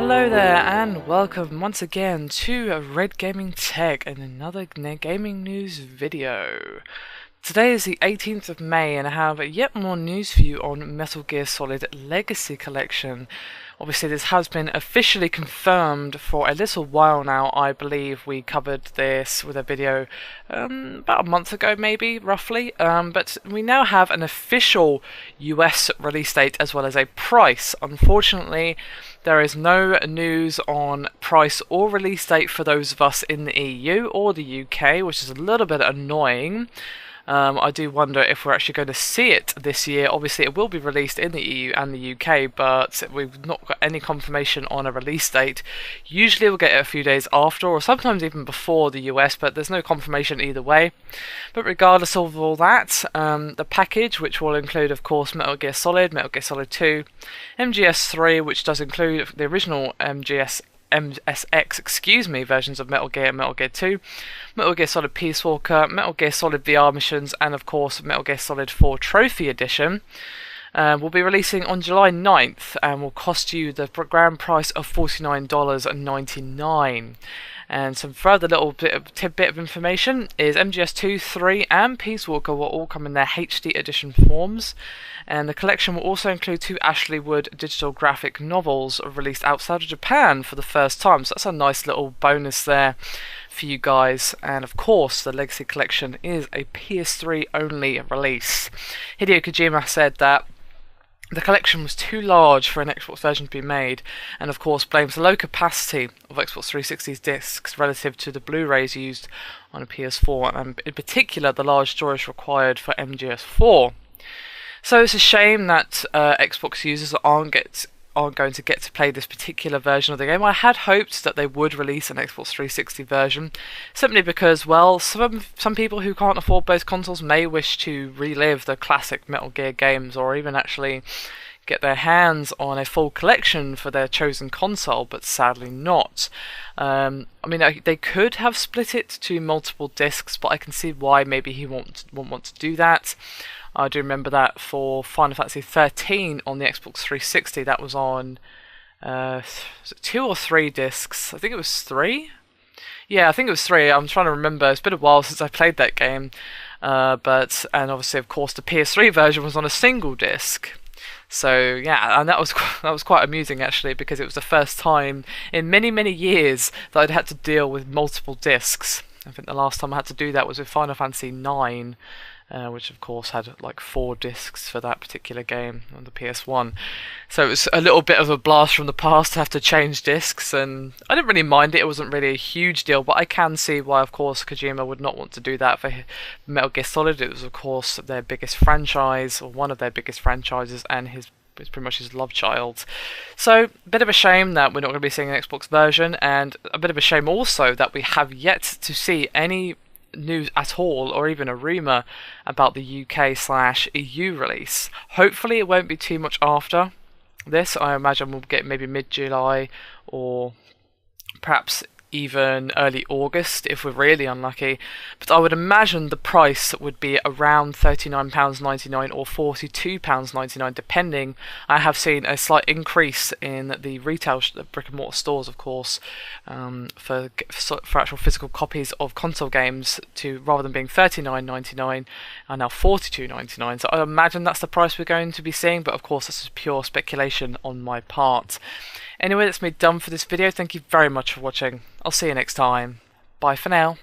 Hello there and welcome once again to Red Gaming Tech and another gaming news video. Today is the 18th of May and I have yet more news for you on Metal Gear Solid Legacy Collection. Obviously this has been officially confirmed for a little while now. I believe we covered this with a video about a month ago maybe, roughly. But we now have an official US release date as well as a price. Unfortunately, there is no news on price or release date for those of us in the EU or the UK, which is a little bit annoying. I do wonder if we're actually going to see it this year. Obviously it will be released in the EU and the UK, but we've not got any confirmation on a release date. Usually we'll get it a few days after or sometimes even before the US, but there's no confirmation either way. But regardless of all that, the package, which will include of course Metal Gear Solid, Metal Gear Solid 2, MGS3, which does include the original MSX, versions of Metal Gear and Metal Gear 2, Metal Gear Solid Peace Walker, Metal Gear Solid VR missions, and of course Metal Gear Solid 4 Trophy Edition, will be releasing on July 9th and will cost you the grand price of $49.99. And some further little tidbit of information is MGS2, 3 and Peace Walker will all come in their HD edition forms, and the collection will also include 2 Ashley Wood digital graphic novels released outside of Japan for the first time, so that's a nice little bonus there for you guys. And of course the Legacy Collection is a PS3 only release. Hideo Kojima said that the collection was too large for an Xbox version to be made, and of course blames the low capacity of Xbox 360's discs relative to the Blu-rays used on a PS4, and in particular the large storage required for MGS4. So it's a shame that Xbox users aren't going to get to play this particular version of the game. I had hoped that they would release an Xbox 360 version, simply because, well, some people who can't afford both consoles may wish to relive the classic Metal Gear games, or even actually get their hands on a full collection for their chosen console, but sadly not. I mean, they could have split it to multiple discs, but I can see why maybe he won't want to do that. I do remember that for Final Fantasy 13 on the Xbox 360, that was on 2 or 3 discs. I think it was 3? Yeah, I think it was 3. I'm trying to remember. It's been a while since I played that game. And obviously, of course, the PS3 version was on a single disc. So yeah, and that was quite amusing actually, because it was the first time in many years that I'd had to deal with multiple discs. I think the last time I had to do that was with Final Fantasy 9. Which of course had like 4 discs for that particular game on the PS1. So it was a little bit of a blast from the past to have to change discs, and I didn't really mind it. It wasn't really a huge deal, but I can see why of course Kojima would not want to do that for Metal Gear Solid. It was of course their biggest franchise, or one of their biggest franchises, and it's pretty much his love child. So, a bit of a shame that we're not going to be seeing an Xbox version, and a bit of a shame also that we have yet to see any news at all, or even a rumour about the UK/EU release. Hopefully it won't be too much after this. I imagine we'll get maybe mid-July or perhaps even early August if we're really unlucky, but I would imagine the price would be around £39.99 or £42.99 depending. I have seen a slight increase in the retail brick and mortar stores, of course, for actual physical copies of console games, to rather than being £39.99 are now £42.99. So I imagine that's the price we're going to be seeing, but of course this is pure speculation on my part. Anyway, that's me done for this video. Thank you very much for watching. I'll see you next time. Bye for now.